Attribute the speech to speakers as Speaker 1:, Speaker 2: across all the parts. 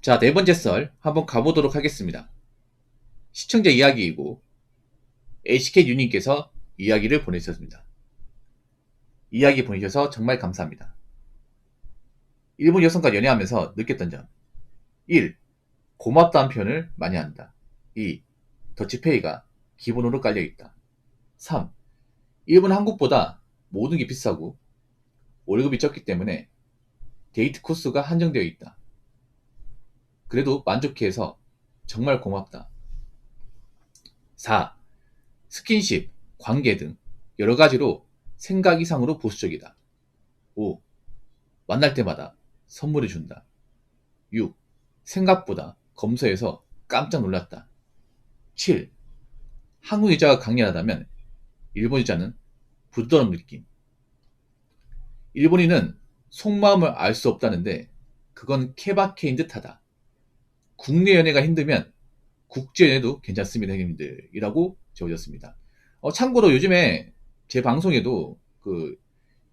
Speaker 1: 자, 네 번째 썰 한번 가보도록 하겠습니다. 시청자 이야기이고 HK 유님께서 이야기를 보내주셨습니다. 이야기 보내주셔서 정말 감사합니다. 일본 여성과 연애하면서 느꼈던 점 1. 고맙다는 표현을 많이 한다. 2. 더치페이가 기본으로 깔려있다. 3. 일본 한국보다 모든 게 비싸고 월급이 적기 때문에 데이트 코스가 한정되어 있다. 그래도 만족해서 정말 고맙다. 4. 스킨십, 관계 등 여러가지로 생각 이상으로 보수적이다. 5. 만날 때마다 선물을 준다. 6. 생각보다 검소해서 깜짝 놀랐다. 7. 한국 여자가 강렬하다면 일본 여자는 부드러운 느낌. 일본인은 속마음을 알 수 없다는데 그건 케바케인 듯하다. 국내 연애가 힘들면 국제 연애도 괜찮습니다, 형님들. 이라고 적어졌습니다. 참고로 요즘에 제 방송에도 그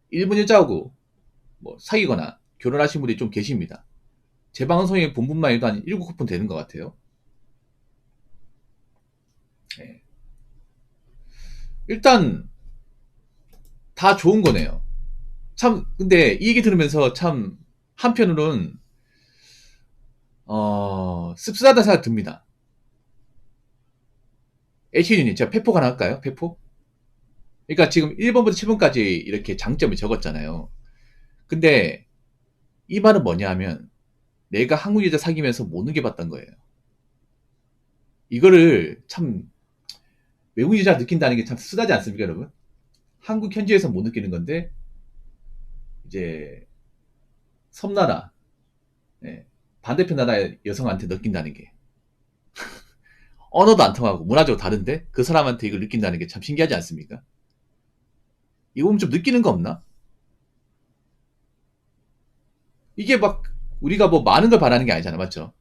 Speaker 1: 일본 여자하고 뭐 사귀거나 결혼하신 분이 좀 계십니다. 제 방송에 본 분만 해도 한 7분 되는 것 같아요. 네. 일단 다 좋은 거네요. 참 근데 이 얘기 들으면서 참 한편으로는 씁쓸하다는 생각 듭니다. HN님 제가 페포 하나 할까요? 페포? 그러니까 지금 1번부터 7번까지 이렇게 장점을 적었잖아요. 근데 이 말은 뭐냐 하면 내가 한국 여자 사귀면서 못 느껴봤던 거예요. 이거를 참 외국 여자 느낀다는 게 참 쓰다지 않습니까, 여러분? 한국 현지에서 못 느끼는 건데 이제 섬나라, 예, 반대편 나라의 여성한테 느낀다는 게 언어도 안 통하고 문화적으로 다른데 그 사람한테 이걸 느낀다는 게 참 신기하지 않습니까? 이거 보면 좀 느끼는 거 없나? 이게 막 우리가 뭐 많은 걸 바라는 게 아니잖아, 맞죠?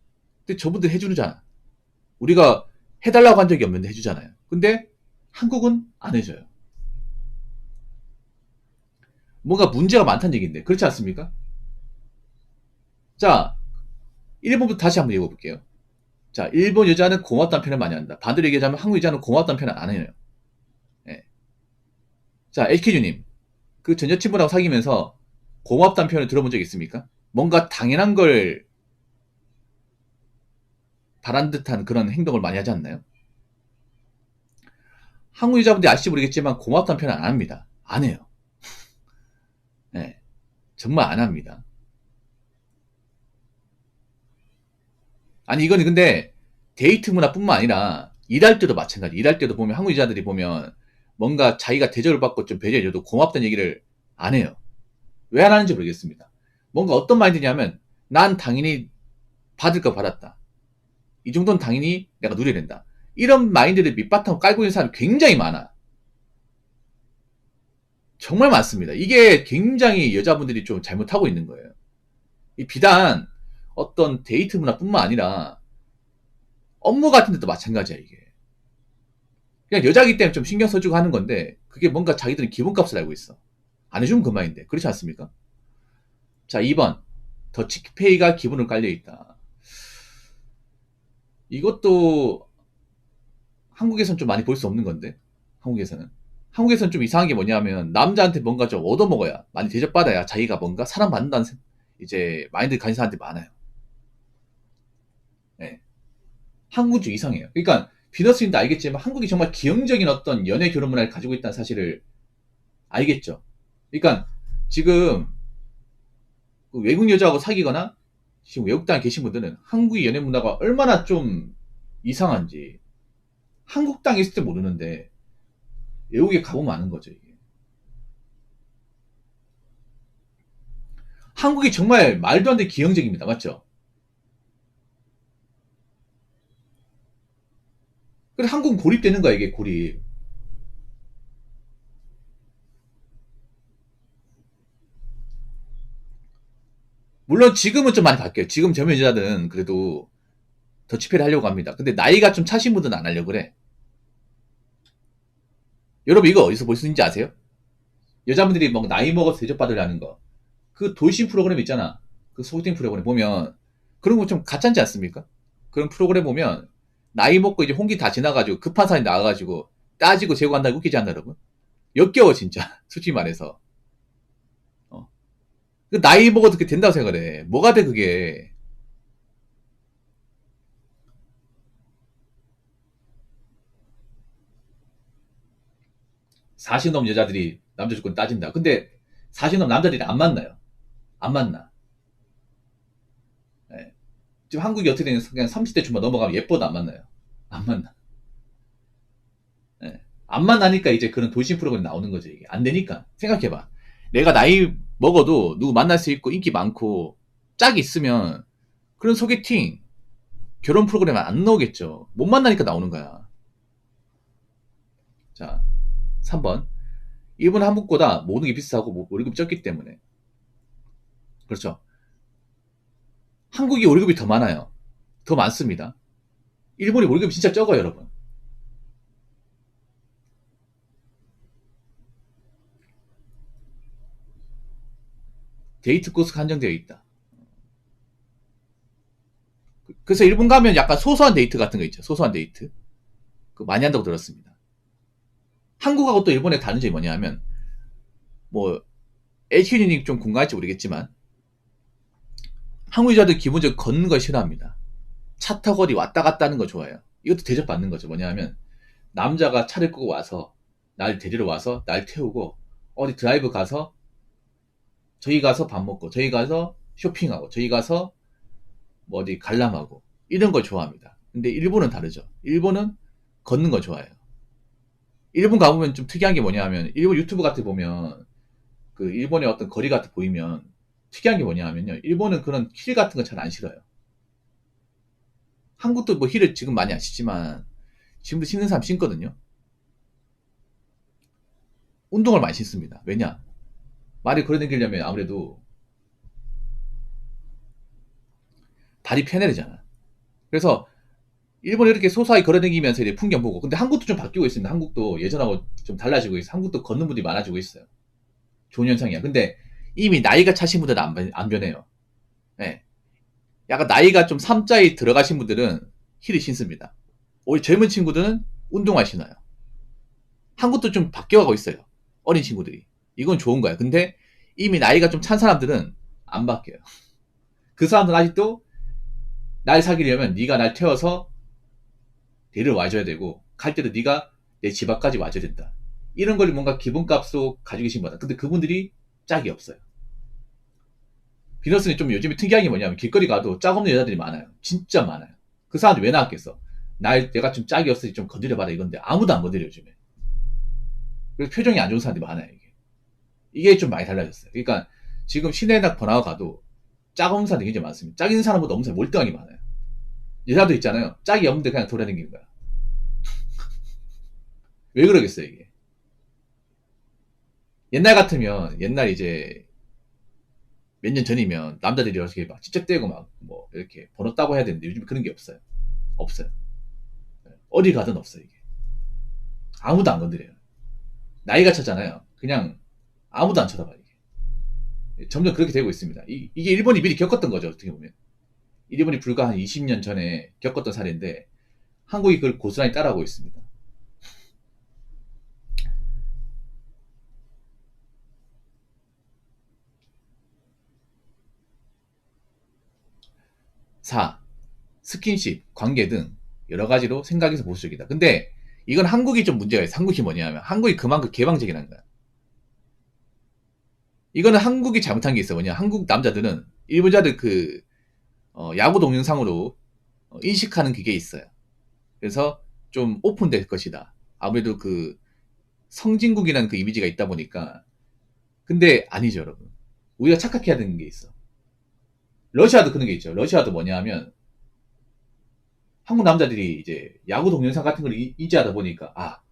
Speaker 1: 근데 저분들 해주잖아. 우리가 해달라고 한 적이 없는데 해주잖아요. 근데 한국은 안 해줘요. 뭔가 문제가 많다는 얘기인데 그렇지 않습니까? 자, 1번부터 다시 한번 읽어볼게요. 자, 일본 여자는 고맙다는 표현을 많이 한다. 반대로 얘기하자면 한국 여자는 고맙다는 표현을 안 해요. 예. 자, HK주님, 그 전 여친분하고 사귀면서 고맙다는 표현을 들어본 적 있습니까? 뭔가 당연한 걸 바란 듯한 그런 행동을 많이 하지 않나요? 한국 여자분들이 아실지 모르겠지만 고맙다는 표현 안 합니다. 안 해요. 예. 정말 안 합니다. 아니 이건 근데 데이트 문화뿐만 아니라 일할 때도 마찬가지. 일할 때도 보면 한국 여자들이 보면 뭔가 자기가 대접을 받고 좀 배려해줘도 고맙다는 얘기를 안 해요. 왜 안 하는지 모르겠습니다. 뭔가 어떤 마인드냐면 난 당연히 받을 거 받았다. 이 정도는 당연히 내가 누려야 된다. 이런 마인드를 밑바탕으로 깔고 있는 사람이 굉장히 많아. 정말 많습니다. 이게 굉장히 여자분들이 좀 잘못하고 있는 거예요. 이 비단 어떤 데이트 문화뿐만 아니라 업무 같은 데도 마찬가지야 이게. 그냥 여자기 때문에 좀 신경 써주고 하는 건데 그게 뭔가 자기들은 기본값을 알고 있어. 안 해주면 그만인데 그렇지 않습니까? 자 2번 더치페이가 기본으로 깔려있다. 이것도 한국에서는 좀 많이 볼 수 없는 건데 한국에서는 좀 이상한 게 뭐냐면 남자한테 뭔가 좀 얻어먹어야 많이 대접받아야 자기가 뭔가 사랑받는다는 이제 마인드 가진 사람들이 많아요. 네. 한국은 좀 이상해요. 그러니까 비너스님도 알겠지만 한국이 정말 기형적인 어떤 연애 결혼 문화를 가지고 있다는 사실을 알겠죠. 그러니까 지금 그 외국 여자하고 사귀거나 지금 외국 땅에 계신 분들은 한국의 연애 문화가 얼마나 좀 이상한지 한국 땅에 있을 때 모르는데 외국에 가보면 아는 거죠 이게. 한국이 정말 말도 안 되는 기형적입니다. 맞죠? 그래서 한국은 고립되는 거야 이게 고립. 물론 지금은 좀 많이 바뀌어요. 지금 젊은 여자들은 그래도 더치페이를 하려고 합니다. 근데 나이가 좀 차신 분들은 안 하려고 그래. 여러분 이거 어디서 볼 수 있는지 아세요? 여자분들이 막 나이 먹어서 대접받으려는 거. 그 돌싱 프로그램 있잖아. 그 소개팅 프로그램 보면 그런 거 좀 가짜지 않습니까? 그런 프로그램 보면 나이 먹고 이제 홍기 다 지나가지고 급한 사람이 나와가지고 따지고 재고한다고 웃기지 않나 여러분? 역겨워 진짜 솔직히 말해서. 어. 그 나이 먹어도 그게 된다고 생각을 해. 뭐가 돼 그게. 40 넘은 여자들이 남자 조건 따진다. 근데 40 넘은 남자들이 안 만나요. 안 만나. 예. 지금 한국이 어떻게 되냐 그냥 30대 중반 넘어가면 예뻐도 안 만나요. 안 만나. 예. 안 만나니까 이제 그런 돌싱 프로그램이 나오는 거죠. 이게 안 되니까. 생각해봐. 내가 나이 먹어도 누구 만날 수 있고 인기 많고 짝이 있으면 그런 소개팅, 결혼 프로그램 안 나오겠죠. 못 만나니까 나오는 거야. 자, 3번. 일본 한국보다 모든 게 비싸고 월급이 적기 때문에. 그렇죠. 한국이 월급이 더 많아요. 더 많습니다. 일본이 월급이 진짜 적어요, 여러분. 데이트 코스가 한정되어 있다. 그래서 일본 가면 약간 소소한 데이트 같은 거 있죠. 소소한 데이트. 그 많이 한다고 들었습니다. 한국하고 또 일본의 다른 점이 뭐냐면, 뭐, HQ님 좀 공감할지 모르겠지만, 한국 여자들 기본적으로 걷는 걸 싫어합니다. 차 타고 어디 왔다 갔다 하는 거 좋아해요. 이것도 대접받는 거죠. 뭐냐면, 남자가 차를 끄고 와서, 날 데리러 와서, 날 태우고, 어디 드라이브 가서, 저희 가서 밥 먹고, 저희 가서 쇼핑하고, 저희 가서 뭐 어디 관람하고, 이런 걸 좋아합니다. 근데 일본은 다르죠. 일본은 걷는 거 좋아해요. 일본 가보면 좀 특이한 게 뭐냐 하면, 일본 유튜브 같은 거 보면, 그 일본의 어떤 거리 같은 거 보이면, 특이한 게 뭐냐 하면요. 일본은 그런 힐 같은 거 잘 안 싫어요. 한국도 뭐 힐을 지금 많이 안 신지만, 지금도 신는 사람 신거든요. 운동을 많이 신습니다. 왜냐? 말이 걸어다니려면 아무래도 발이 편해야 되잖아. 그래서 일본에 이렇게 소소하게 걸어다니면서 이제 풍경 보고. 근데 한국도 좀 바뀌고 있습니다. 한국도 예전하고 좀 달라지고 있어요. 한국도 걷는 분들이 많아지고 있어요. 좋은 현상이야. 근데 이미 나이가 차신 분들은 안 변해요. 예. 약간 나이가 좀 3자에 들어가신 분들은 힐을 신습니다. 오히려 젊은 친구들은 운동화 신어요. 한국도 좀 바뀌어가고 있어요. 어린 친구들이. 이건 좋은 거야. 근데 이미 나이가 좀 찬 사람들은 안 바뀌어요. 그 사람들은 아직도 날 사귀려면 네가 날 태워서 데리러 와줘야 되고, 갈 때도 네가 내 집 앞까지 와줘야 된다. 이런 걸 뭔가 기본값으로 가지고 계신 거다. 근데 그분들이 짝이 없어요. 비너스는 좀 요즘에 특이한 게 뭐냐면 길거리 가도 짝 없는 여자들이 많아요. 진짜 많아요. 그 사람들 왜 나왔겠어? 내가 좀 짝이 없으니 좀 건드려봐라 이건데 아무도 안 건드려 요즘에. 그래서 표정이 안 좋은 사람들이 많아요. 이게 좀 많이 달라졌어요. 그러니까 지금 시내나 번화가 가도 짝 없는 사람들이 굉장히 많습니다. 짝 있는 사람보다 없는 사람이 몰등하게 많아요. 여자도 있잖아요. 짝이 없는데 그냥 돌아다니는 거야. 왜 그러겠어요 이게? 옛날 같으면 옛날 이제 몇 년 전이면 남자들이 이렇게 막 찌쩍대고 막 뭐 이렇게 번호 따고 해야 되는데 요즘 그런 게 없어요. 없어요. 어디 가든 없어요 이게. 아무도 안 건드려요. 나이가 찼잖아요. 그냥 아무도 안 쳐다봐요 이게. 점점 그렇게 되고 있습니다. 이게 일본이 미리 겪었던 거죠 어떻게 보면. 일본이 불과 한 20년 전에 겪었던 사례인데 한국이 그걸 고스란히 따라하고 있습니다. 4. 스킨십, 관계 등 여러 가지로 생각해서 보수적이다. 근데 이건 한국이 좀 문제가 있어. 한국이 뭐냐면 한국이 그만큼 개방적이라는 거야. 이거는 한국이 잘못한 게 있어. 뭐냐? 한국 남자들은 일본자들 그 야구 동영상으로 인식하는 그게 있어요. 그래서 좀 오픈될 것이다. 아무래도 그 성진국이라는 그 이미지가 있다 보니까. 근데 아니죠, 여러분. 우리가 착각해야 되는 게 있어. 러시아도 그런 게 있죠. 러시아도 뭐냐 하면 한국 남자들이 이제 야구 동영상 같은 걸 인지하다 보니까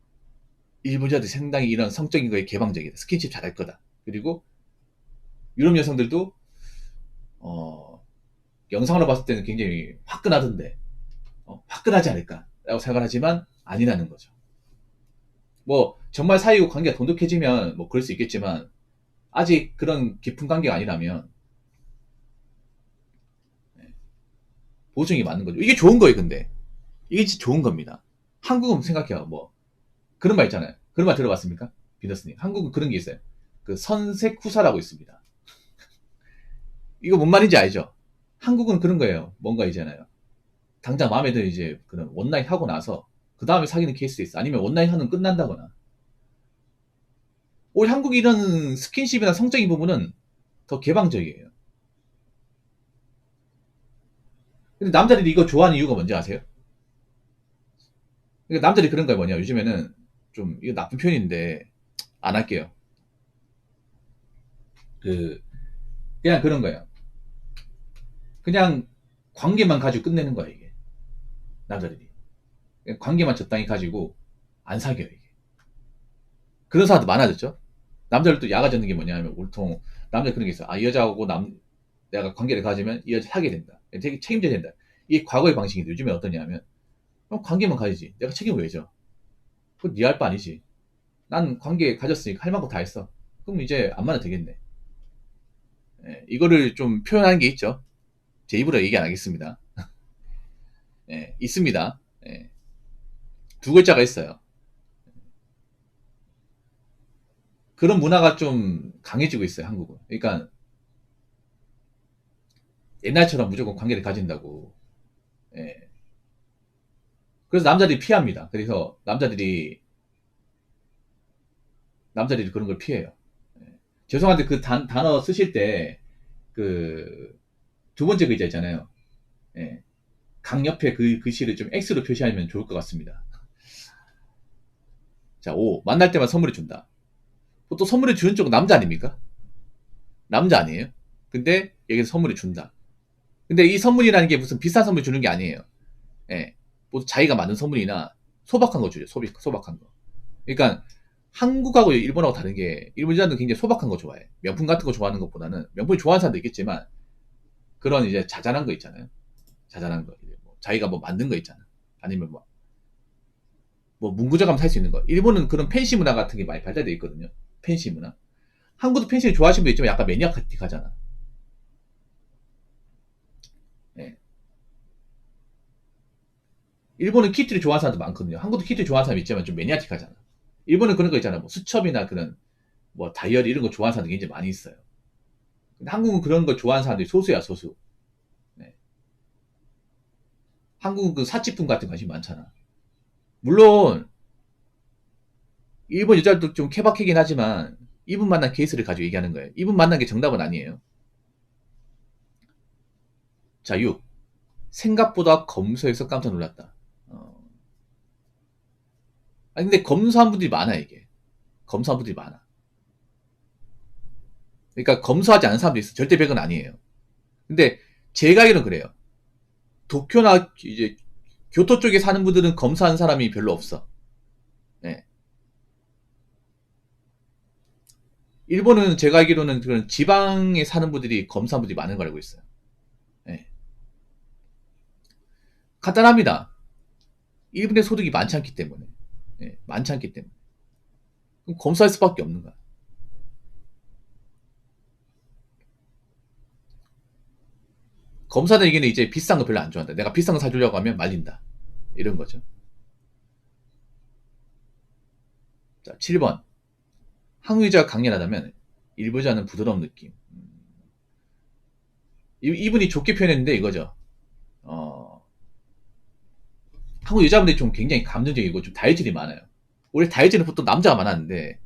Speaker 1: 일본 여자들이 상당히 이런 성적인 거에 개방적이다. 스킨십 잘할 거다. 그리고 유럽 여성들도 영상으로 봤을 때는 굉장히 화끈하던데 화끈하지 않을까라고 생각을 하지만 아니라는 거죠. 뭐 정말 사이고 관계가 돈독해지면 뭐 그럴 수 있겠지만 아직 그런 깊은 관계가 아니라면 보증이 맞는 거죠. 이게 좋은 거예요, 근데. 이게 진짜 좋은 겁니다. 한국은 생각해요, 뭐. 그런 말 있잖아요. 그런 말 들어봤습니까? 비너스님. 한국은 그런 게 있어요. 그 선색후사라고 있습니다. 이거 뭔 말인지 알죠? 한국은 그런 거예요. 뭔가 있잖아요. 당장 마음에 드는 이제 그런 원나잇 하고 나서 그 다음에 사귀는 케이스도 있어. 아니면 원나잇 하는 끝난다거나. 오히려 한국이 이런 스킨십이나 성적인 부분은 더 개방적이에요. 근데 남자들이 이거 좋아하는 이유가 뭔지 아세요? 그러니까 남자들이 그런 거예요. 뭐냐. 요즘에는 좀 이거 나쁜 표현인데 안 할게요. 그 그냥 그런 거예요. 그냥 관계만 가지고 끝내는 거야 이게. 남자들이. 그냥 관계만 적당히 가지고 안 사겨요 이게. 그런 사람도 많아졌죠. 남자들도 야가졌는 게 뭐냐면 보통 남자 그런 게 있어. 아, 이 여자하고 내가 관계를 가지면 이 여자 사귀어야 된다. 되게 책임져야 된다. 이게 과거의 방식인데 요즘에 어떠냐면 그럼 관계만 가지지. 내가 책임을 왜 져? 그건 네 할 바 아니지. 난 관계 가졌으니까 할 만큼 다 했어. 그럼 이제 안 만나도 되겠네. 예, 이거를 좀 표현하는 게 있죠. 제 입으로 얘기 안 하겠습니다. 예, 있습니다. 예, 두 글자가 있어요. 그런 문화가 좀 강해지고 있어요, 한국은. 그러니까 옛날처럼 무조건 관계를 가진다고. 예. 그래서 남자들이 피합니다. 그래서 남자들이 그런 걸 피해요. 예. 죄송한데 그 단어 쓰실 때 그 두 번째 글자 있잖아요. 예. 강 옆에 그 글씨를 좀 X로 표시하면 좋을 것 같습니다. 자, 5. 만날 때만 선물을 준다. 보통 선물을 주는 쪽은 남자 아닙니까? 남자 아니에요? 근데 여기서 선물을 준다. 근데 이 선물이라는 게 무슨 비싼 선물 주는 게 아니에요. 예. 뭐 자기가 만든 선물이나 소박한 거 주죠. 소박한 거. 그러니까 한국하고 일본하고 다른 게 일본 여자들은 굉장히 소박한 거 좋아해. 명품 같은 거 좋아하는 것보다는 명품 좋아하는 사람도 있겠지만 그런 이제 자잘한 거 있잖아요. 자잘한 거. 뭐 자기가 뭐 만든 거 있잖아. 아니면 뭐 문구점 살 수 있는 거. 일본은 그런 팬시 문화 같은 게 많이 발달되어 있거든요. 팬시 문화. 한국도 팬시를 좋아하시는 분도 있지만 약간 매니아틱하잖아. 예. 일본은 키티를 좋아하는 사람도 많거든요. 한국도 키티 좋아하는 사람 있지만 좀 매니아틱하잖아. 일본은 그런 거 있잖아. 뭐 수첩이나 그런 뭐 다이어리 이런 거 좋아하는 사람들이 굉장히 많이 있어요. 근데 한국은 그런 거 좋아하는 사람들이 소수야, 소수. 네. 한국은 그 사치품 같은 거 관심 많잖아. 물론 일본 여자들도 좀 케바케긴 하지만 이분 만난 케이스를 가지고 얘기하는 거예요. 이분 만난 게 정답은 아니에요. 자, 6. 생각보다 검소해서 깜짝 놀랐다. 어. 아니, 근데 검소한 분들이 많아, 이게. 검소한 분들이 많아. 그러니까 검소하지 않은 사람도 있어. 절대 100은 아니에요. 근데 제가 알기로는 그래요. 도쿄나 이제 교토 쪽에 사는 분들은 검소한 사람이 별로 없어. 네. 일본은 제가 알기로는 그런 지방에 사는 분들이 검소한 분들이 많은 걸 알고 있어요. 네. 간단합니다. 일본의 소득이 많지 않기 때문에. 네. 많지 않기 때문에. 그럼 검소할 수밖에 없는 거야. 검사들 얘기는 이제 비싼 거 별로 안 좋아한다. 내가 비싼 거 사주려고 하면 말린다. 이런 거죠. 자, 7번. 한국 여자가 강렬하다면 일본 여자는 부드러운 느낌. 이분이 좋게 표현했는데 이거죠. 어, 한국 여자분들이 좀 굉장히 감정적이고 좀 다혈질이 많아요. 원래 다혈질은 보통 남자가 많았는데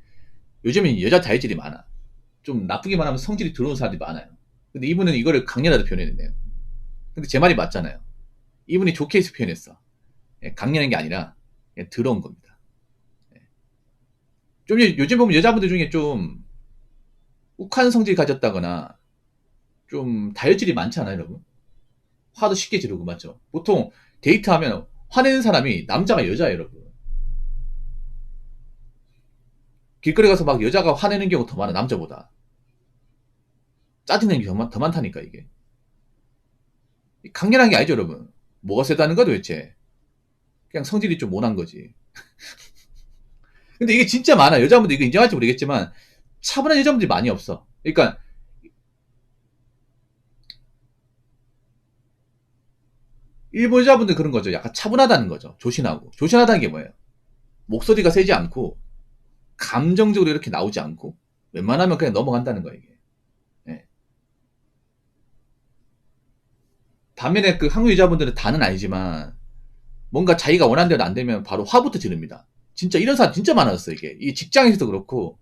Speaker 1: 요즘엔 여자 다혈질이 많아. 좀 나쁘게 말하면 성질이 들어온 사람들이 많아요. 근데 이분은 이거를 강렬하다 표현했네요. 근데 제 말이 맞잖아요. 이분이 좋게 해서 표현했어. 예, 강렬한 게 아니라 그냥 들어온 겁니다. 예. 좀 요즘 보면 여자분들 중에 좀 욱한 성질 가졌다거나 좀 다혈질이 많지 않아요, 여러분? 화도 쉽게 지르고 맞죠? 보통 데이트하면 화내는 사람이 남자가 여자예요, 여러분. 길거리 가서 막 여자가 화내는 경우 더 많아, 남자보다. 짜증내는 게 더 많다니까, 이게. 강렬한 게 아니죠, 여러분. 뭐가 세다는 거 도대체? 그냥 성질이 좀 모난 거지. 근데 이게 진짜 많아. 여자분들 이거 인정할지 모르겠지만 차분한 여자분들이 많이 없어. 그러니까 일본 여자분들 그런 거죠. 약간 차분하다는 거죠. 조신하고. 조신하다는 게 뭐예요? 목소리가 세지 않고 감정적으로 이렇게 나오지 않고 웬만하면 그냥 넘어간다는 거예요. 이게. 예. 반면에 그 한국 여자분들은 다는 아니지만 뭔가 자기가 원하는 대로 안 되면 바로 화부터 지릅니다. 진짜 이런 사람 진짜 많았어요. 이게 이 직장에서도 그렇고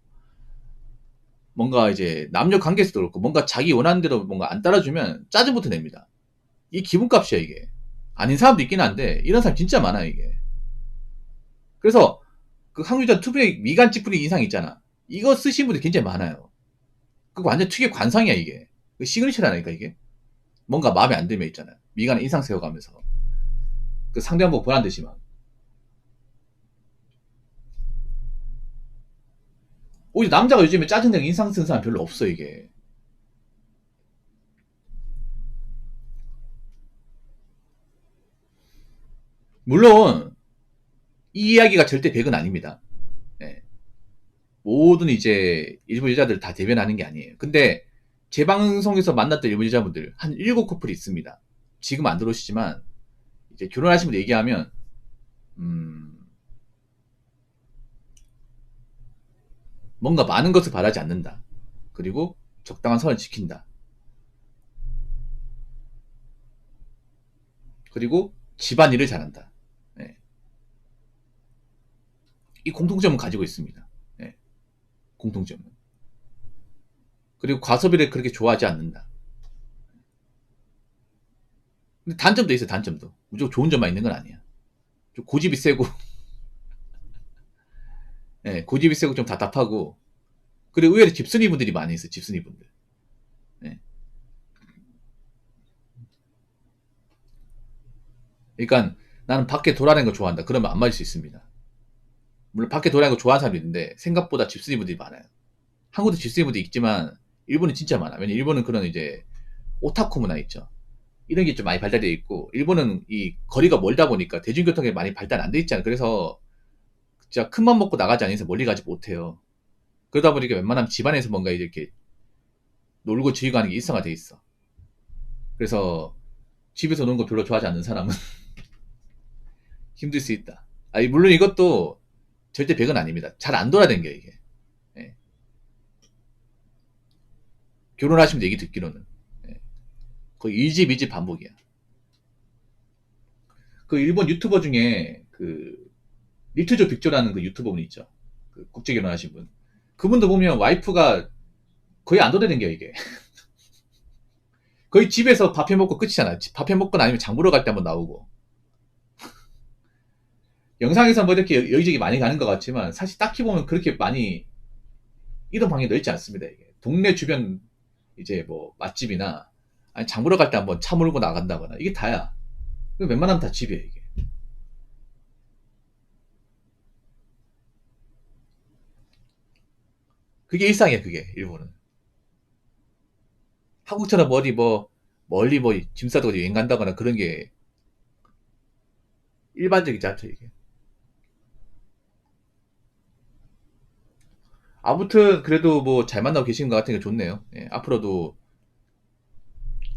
Speaker 1: 뭔가 이제 남녀 관계에서도 그렇고 뭔가 자기 원하는 대로 뭔가 안 따라주면 짜증부터 냅니다. 이 기분값이야 이게. 아닌 사람도 있긴 한데 이런 사람 진짜 많아요 이게. 그래서 그 한국유자 투브의 미간 찌푸리 인상 있잖아. 이거 쓰신 분들 굉장히 많아요. 그거 완전 특유의 관상이야 이게. 그 시그니처라니까 이게. 뭔가 마음에 안 들면 있잖아요. 미간에 인상 세워가면서 그 상대방 보고 보란 듯이 막. 오히려 남자가 요즘에 짜증내고 인상 쓰는 사람 별로 없어 이게. 물론 이 이야기가 절대 100은 아닙니다. 네. 모든 이제 일본 여자들 다 대변하는 게 아니에요. 근데 제 방송에서 만났던 일본 여자분들 한 7커플이 있습니다. 지금 안 들어오시지만 이제 결혼하신 분 얘기하면 뭔가 많은 것을 바라지 않는다. 그리고 적당한 선을 지킨다. 그리고 집안일을 잘한다. 네. 이 공통점은 가지고 있습니다. 네. 공통점은. 그리고 과소비를 그렇게 좋아하지 않는다. 근데 단점도 있어요. 단점도. 무조건 좋은 점만 있는 건 아니야. 좀 고집이 세고 네, 고집이 세고 좀 답답하고 그리고 의외로 집순이 분들이 많이 있어요. 집순이 분들. 네. 그러니까 나는 밖에 돌아다니는 거 좋아한다. 그러면 안 맞을 수 있습니다. 물론 밖에 돌아다니는 거 좋아하는 사람도 있는데 생각보다 집순이 분들이 많아요. 한국도 집순이 분들이 있지만 일본은 진짜 많아. 왜냐면 일본은 그런 이제 오타쿠 문화 있죠. 이런 게 좀 많이 발달되어 있고 일본은 이 거리가 멀다 보니까 대중교통이 많이 발달 안 돼 있잖아요. 그래서 진짜 큰 맘 먹고 나가지 않는 이상 멀리 가지 못해요. 그러다 보니까 웬만하면 집안에서 뭔가 이렇게 놀고 즐기고 하는 게 일상화돼 있어. 그래서 집에서 노는 거 별로 좋아하지 않는 사람은 힘들 수 있다. 아니, 물론 이것도 절대 100은 아닙니다. 잘 안 돌아다녀요, 이게. 예. 결혼하시면 얘기 듣기로는. 예. 거의 1집, 2집 반복이야. 그 일본 유튜버 중에 그 리트조 빅조라는 그 유튜버분 있죠. 그 국제 결혼하신 분. 그분도 보면 와이프가 거의 안 돌아다녀요, 이게. 거의 집에서 밥 해 먹고 끝이잖아. 밥 해 먹거나 아니면 장 보러 갈 때 한번 나오고. 영상에서 뭐 이렇게 여기저기 많이 가는 것 같지만 사실 딱히 보면 그렇게 많이 이동 방향이 넓지 않습니다. 이게 동네 주변 이제 뭐 맛집이나 아니 장 보러 갈 때 한번 차 몰고 나간다거나 이게 다야. 웬만하면 다 집이에요 이게. 그게 일상이야 그게 일본은. 한국처럼 어디 뭐 멀리 뭐 짐 싸고 여행 간다거나 그런 게 일반적이지 않죠 이게. 아무튼 그래도 뭐 잘 만나고 계신 것 같으니까 좋네요. 예, 앞으로도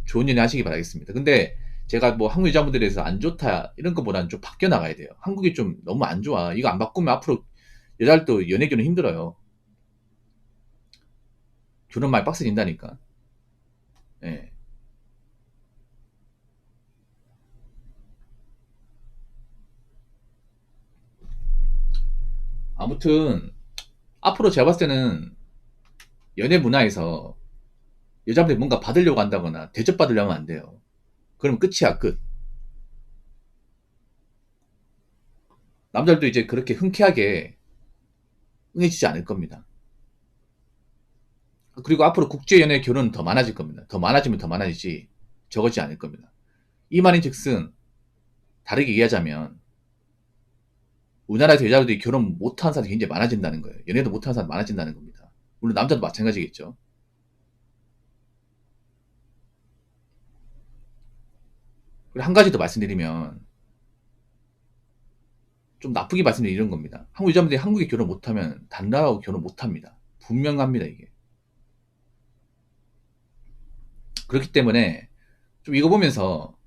Speaker 1: 좋은 연애 하시기 바라겠습니다. 근데 제가 뭐 한국 여자분들에 대해서 안 좋다 이런 것보다는 좀 바뀌어 나가야 돼요. 한국이 좀 너무 안 좋아. 이거 안 바꾸면 앞으로 여자들도 연애 결혼 힘들어요. 결혼 많이 빡세진다니까. 예. 아무튼 앞으로 제가 봤을 때는 연애 문화에서 여자분들이 뭔가 받으려고 한다거나 대접받으려면 안 돼요. 그럼 끝이야 끝. 남자들도 이제 그렇게 흔쾌하게 응해지지 않을 겁니다. 그리고 앞으로 국제연애 결혼은 더 많아질 겁니다. 더 많아지면 더 많아지지 적어지지 않을 겁니다. 이 말인즉슨 다르게 얘기하자면 우리나라에서 여자들이 결혼 못하는 사람이 굉장히 많아진다는 거예요. 연애도 못하는 사람이 많아진다는 겁니다. 물론 남자도 마찬가지겠죠. 그리고 한 가지 더 말씀드리면 좀 나쁘게 말씀드리는 겁니다. 한국 여자분들이 한국에 결혼 못하면 다른 나라하고 결혼 못합니다. 분명합니다 이게. 그렇기 때문에 좀 이거 보면서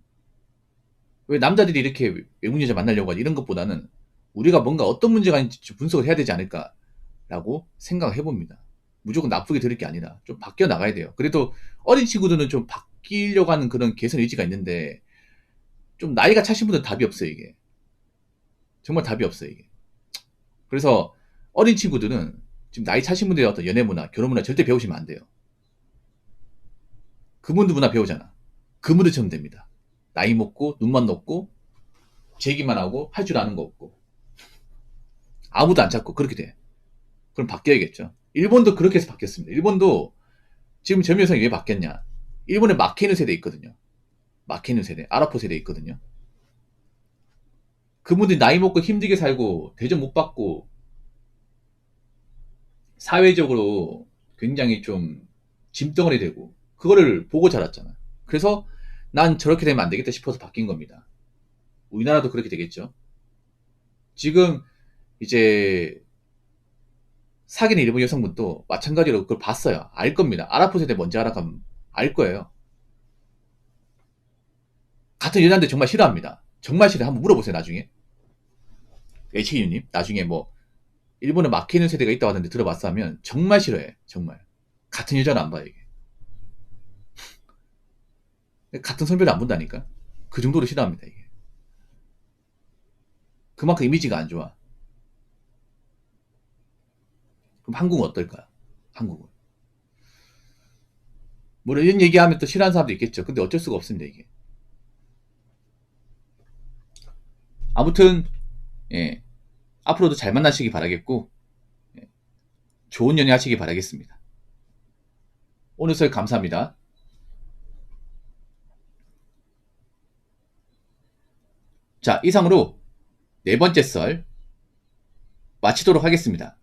Speaker 1: 왜 남자들이 이렇게 외국 여자 만나려고 하지? 이런 것보다는 우리가 뭔가 어떤 문제가 있는지 좀 분석을 해야 되지 않을까라고 생각을 해봅니다. 무조건 나쁘게 들을 게 아니라 좀 바뀌어 나가야 돼요. 그래도 어린 친구들은 좀 바뀌려고 하는 그런 개선 의지가 있는데 좀 나이가 차신 분들은 답이 없어요, 이게. 정말 답이 없어요, 이게. 그래서 어린 친구들은 지금 나이 차신 분들의 어떤 연애 문화, 결혼 문화 절대 배우시면 안 돼요. 그분들 문화 배우잖아. 그분들처럼 됩니다. 나이 먹고 눈만 높고 제기만 하고 할 줄 아는 거 없고 아무도 안 찾고 그렇게 돼. 그럼 바뀌어야겠죠. 일본도 그렇게 해서 바뀌었습니다. 일본도 지금 젊은 여성이 왜 바뀌었냐? 일본에 마케누 세대 있거든요. 마케누 세대, 아라포 세대 있거든요. 그분들이 나이 먹고 힘들게 살고 대접 못 받고 사회적으로 굉장히 좀 짐덩어리 되고 그거를 보고 자랐잖아. 그래서 난 저렇게 되면 안 되겠다 싶어서 바뀐 겁니다. 우리나라도 그렇게 되겠죠. 지금 이제 사귀는 일본 여성분도 마찬가지로 그걸 봤어요. 알 겁니다. 아라포 세대 뭔지 알아가면 알 거예요. 같은 여자인데 정말 싫어합니다. 정말 싫어. 한번 물어보세요, 나중에. HKU님, 나중에 뭐, 일본에 막히는 세대가 있다고 하는데 들어봤어 하면 정말 싫어해. 정말. 같은 여자는 안 봐요, 이게. 같은 성별을 안 본다니까. 그 정도로 싫어합니다, 이게. 그만큼 이미지가 안 좋아. 그럼 한국은 어떨까요? 한국은. 뭐 이런 얘기하면 또 싫어하는 사람도 있겠죠. 근데 어쩔 수가 없습니다, 이게. 아무튼, 예. 앞으로도 잘 만나시기 바라겠고, 예. 좋은 연애 하시기 바라겠습니다. 오늘 설 감사합니다. 자, 이상으로 네 번째 썰 마치도록 하겠습니다.